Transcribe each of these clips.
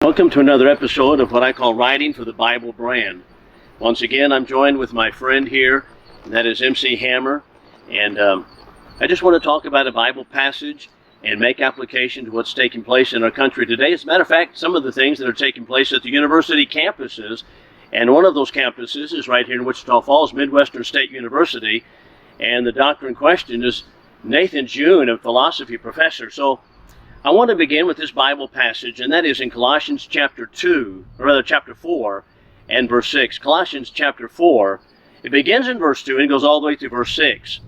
Welcome to another episode of what I call Writing for the Bible Brand. Once again, I'm joined with my friend here, and that is MC Hammer. And I just want to talk about a Bible passage and make application to what's taking place in our country today. As a matter of fact, some of the things that are taking place at the university campuses, and one of those campuses is right here in Wichita Falls, Midwestern State University, and the doctor in question is Nathan Jun, a philosophy professor. So I want to begin with this Bible passage, and that is in Colossians chapter 4 and verse 6. Colossians chapter 4, it begins in verse 2 and goes all the way through verse 6.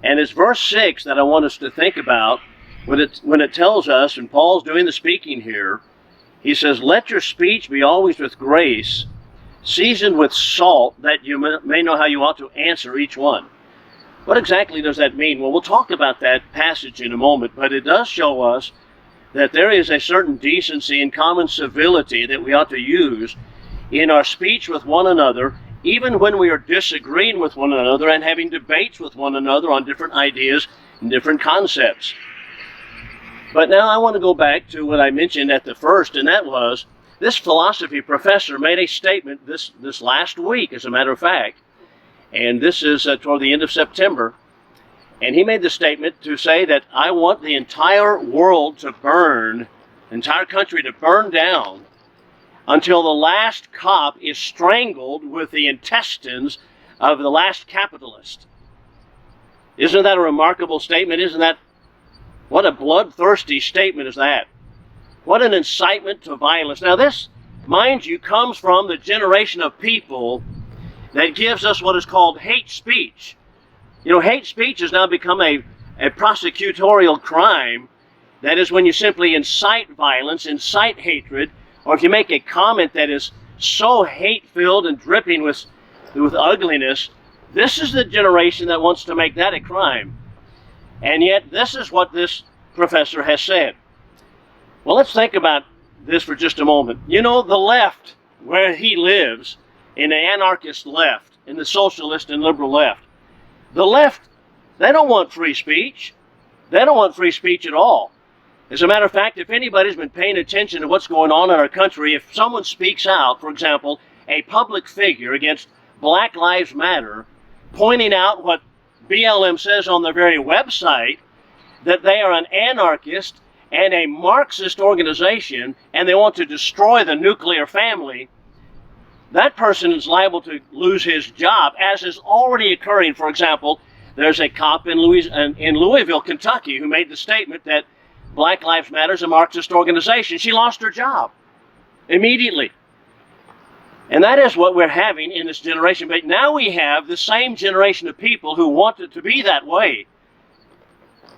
And it's verse 6 that I want us to think about when it tells us, and Paul's doing the speaking here, he says, "Let your speech be always with grace, seasoned with salt, that you may know how you ought to answer each one." What exactly does that mean? Well, we'll talk about that passage in a moment, but it does show us that there is a certain decency and common civility that we ought to use in our speech with one another, even when we are disagreeing with one another and having debates with one another on different ideas and different concepts. But now I want to go back to what I mentioned at the first, and that was this philosophy professor made a statement this last week, as a matter of fact, and this is toward the end of September. And he made the statement to say that I want the entire world to burn, entire country to burn down until the last cop is strangled with the intestines of the last capitalist. Isn't that a remarkable statement? What a bloodthirsty statement is that? What an incitement to violence. Now this, mind you, comes from the generation of people that gives us what is called hate speech. You know, hate speech has now become a prosecutorial crime. That is when you simply incite violence, incite hatred, or if you make a comment that is so hate-filled and dripping with ugliness. This is the generation that wants to make that a crime. And yet, this is what this professor has said. Well, let's think about this for just a moment. You know, the left, where he lives, in the anarchist left, in the socialist and liberal left, the left, they don't want free speech. They don't want free speech at all. As a matter of fact, if anybody's been paying attention to what's going on in our country, if someone speaks out, for example, a public figure against Black Lives Matter, pointing out what BLM says on their very website, that they are an anarchist and a Marxist organization, and they want to destroy the nuclear family, that person is liable to lose his job, as is already occurring. For example, there's a cop in Louisville, Kentucky, who made the statement that Black Lives Matter is a Marxist organization. She lost her job immediately. And that is what we're having in this generation. But now we have the same generation of people who want it to be that way.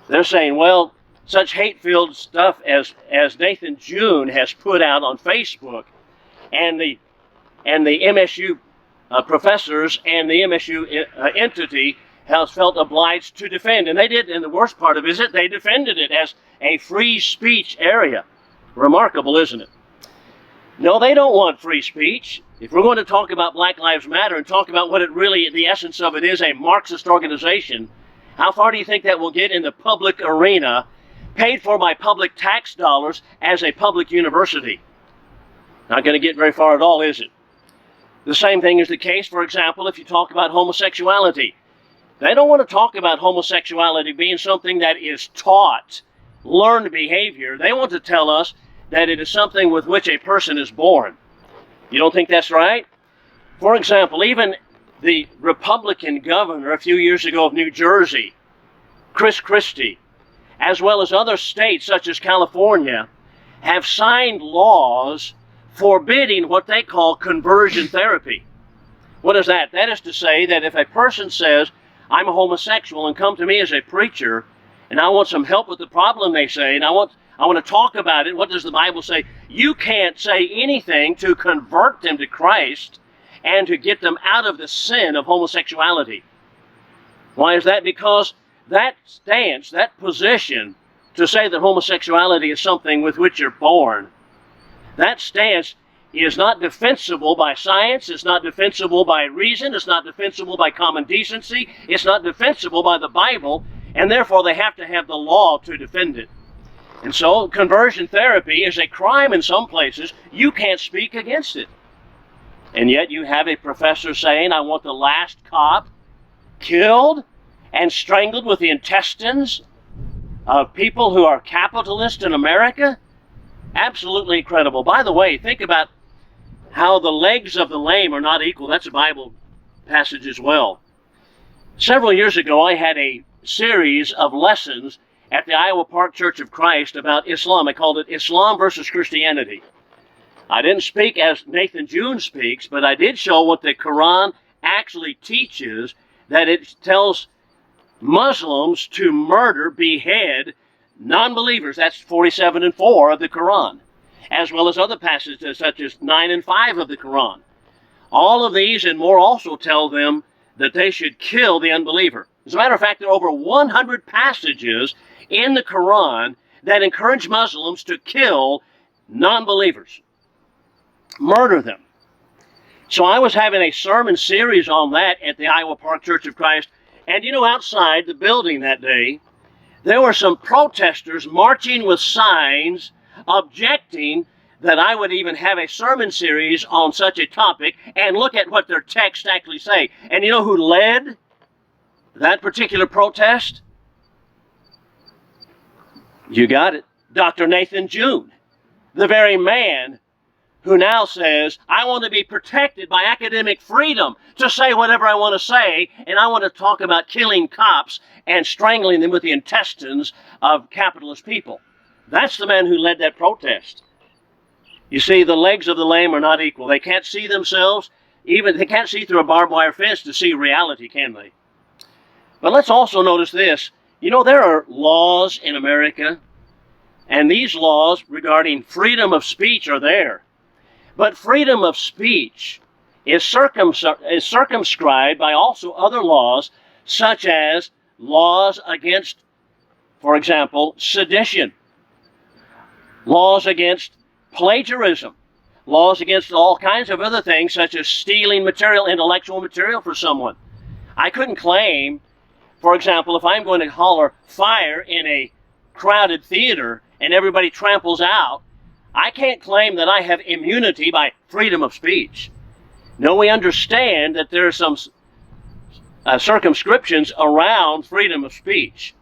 They're saying, well, such hate-filled stuff as Nathan Jun has put out on Facebook, and the MSU professors and the MSU entity has felt obliged to defend. And they did, and the worst part of it is that they defended it as a free speech area. Remarkable, isn't it? No, they don't want free speech. If we're going to talk about Black Lives Matter and talk about what it really, the essence of it is, a Marxist organization, how far do you think that will get in the public arena, paid for by public tax dollars as a public university? Not going to get very far at all, is it? The same thing is the case, for example, if you talk about homosexuality. They don't want to talk about homosexuality being something that is taught, learned behavior. They want to tell us that it is something with which a person is born. You don't think that's right? For example, even the Republican governor a few years ago of New Jersey, Chris Christie, as well as other states such as California, have signed laws forbidding what they call conversion therapy. What is that? That is to say that if a person says, I'm a homosexual, and come to me as a preacher, and I want some help with the problem they say, and I want to talk about it, what does the Bible say? You can't say anything to convert them to Christ and to get them out of the sin of homosexuality. Why is that? Because that stance, that position, to say that homosexuality is something with which you're born, that stance is not defensible by science, it's not defensible by reason, it's not defensible by common decency, it's not defensible by the Bible, and therefore they have to have the law to defend it. And so conversion therapy is a crime in some places. You can't speak against it. And yet you have a professor saying, I want the last cop killed and strangled with the intestines of people who are capitalists in America? Absolutely incredible. By the way, think about how the legs of the lame are not equal. That's a Bible passage as well. Several years ago, I had a series of lessons at the Iowa Park Church of Christ about Islam. I called it Islam versus Christianity. I didn't speak as Nathan Jun speaks, but I did show what the Quran actually teaches, that it tells Muslims to murder, behead non-believers. That's 47:4 of the Quran, as well as other passages such as 9 and 5 of the Quran. All of these and more also tell them that they should kill the unbeliever. As a matter of fact, there are over 100 passages in the Quran that encourage Muslims to kill non-believers, murder them. So I was having a sermon series on that at the Iowa Park Church of Christ, and you know, outside the building that day, there were some protesters marching with signs objecting that I would even have a sermon series on such a topic, and look at what their texts actually say. And you know who led that particular protest? You got it. Dr. Nathan Jun, the very man who now says, I want to be protected by academic freedom to say whatever I want to say, and I want to talk about killing cops and strangling them with the intestines of capitalist people. That's the man who led that protest. You see, the legs of the lame are not equal. They can't see themselves. Even they can't see through a barbed wire fence to see reality, can they? But let's also notice this. You know, there are laws in America, and these laws regarding freedom of speech are there. But freedom of speech is circumscribed by also other laws, such as laws against, for example, sedition, laws against plagiarism, laws against all kinds of other things, such as stealing material, intellectual material for someone. I couldn't claim, for example, if I'm going to holler fire in a crowded theater and everybody tramples out, I can't claim that I have immunity by freedom of speech. No, we understand that there are some circumscriptions around freedom of speech.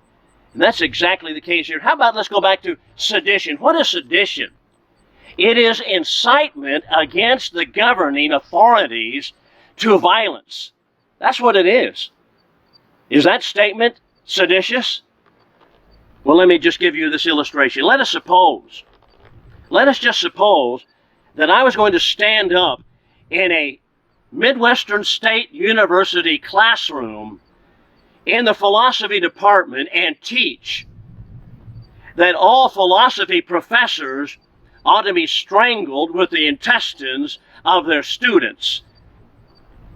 And that's exactly the case here. How about let's go back to sedition. What is sedition? It is incitement against the governing authorities to violence. That's what it is. Is that statement seditious? Well, let me just give you this illustration. Let us just suppose that I was going to stand up in a Midwestern State University classroom in the philosophy department and teach that all philosophy professors ought to be strangled with the intestines of their students.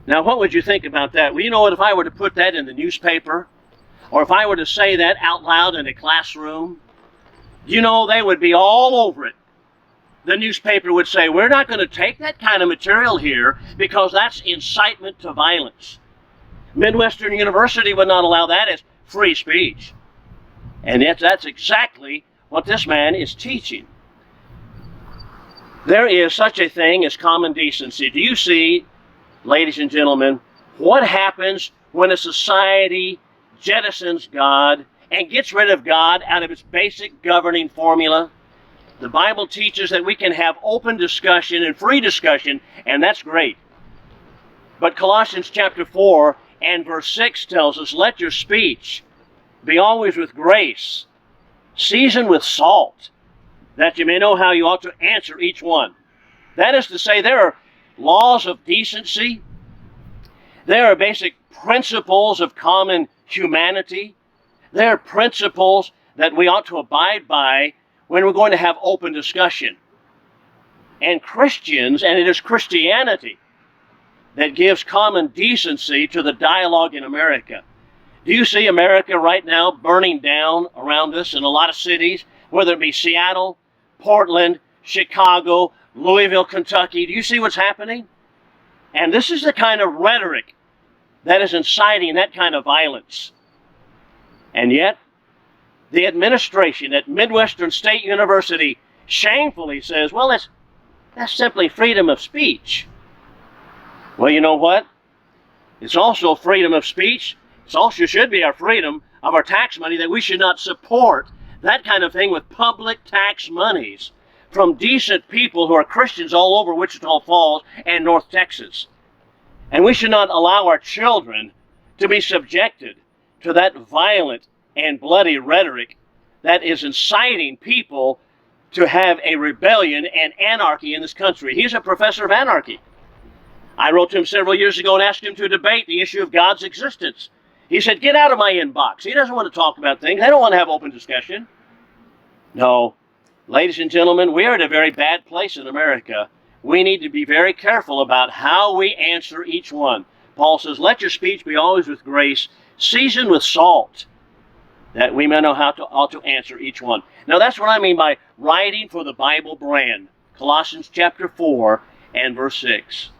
Now, what would you think about that? Well, you know what, if I were to put that in the newspaper, or if I were to say that out loud in a classroom, you know, they would be all over it. The newspaper would say, we're not going to take that kind of material here because that's incitement to violence. Midwestern University would not allow that as free speech. And yet that's exactly what this man is teaching. There is such a thing as common decency. Do you see, ladies and gentlemen, what happens when a society jettisons God and gets rid of God out of its basic governing formula? The Bible teaches that we can have open discussion and free discussion, and that's great. But Colossians chapter 4 and verse 6 tells us, let your speech be always with grace, seasoned with salt, that you may know how you ought to answer each one. That is to say, there are laws of decency. There are basic principles of common humanity. There are principles that we ought to abide by when we're going to have open discussion. And Christians, and it is Christianity that gives common decency to the dialogue in America. Do you see America right now burning down around us in a lot of cities, whether it be Seattle, Portland, Chicago, Louisville, Kentucky? Do you see what's happening? And this is the kind of rhetoric that is inciting that kind of violence. And yet, The administration at Midwestern State University shamefully says, well, that's simply freedom of speech. Well, you know what? It's also freedom of speech. It also should be our freedom of our tax money, that we should not support that kind of thing with public tax monies from decent people who are Christians all over Wichita Falls and North Texas. And we should not allow our children to be subjected to that violent and bloody rhetoric that is inciting people to have a rebellion and anarchy in this country. He's a professor of anarchy. I wrote to him several years ago and asked him to debate the issue of God's existence. He said, get out of my inbox. He doesn't want to talk about things. They don't want to have open discussion. No. Ladies and gentlemen, we are at a very bad place in America. We need to be very careful about how we answer each one. Paul says, let your speech be always with grace, seasoned with salt, that we may know how to answer each one. Now that's what I mean by writing for the Bible brand. Colossians chapter 4 and verse 6.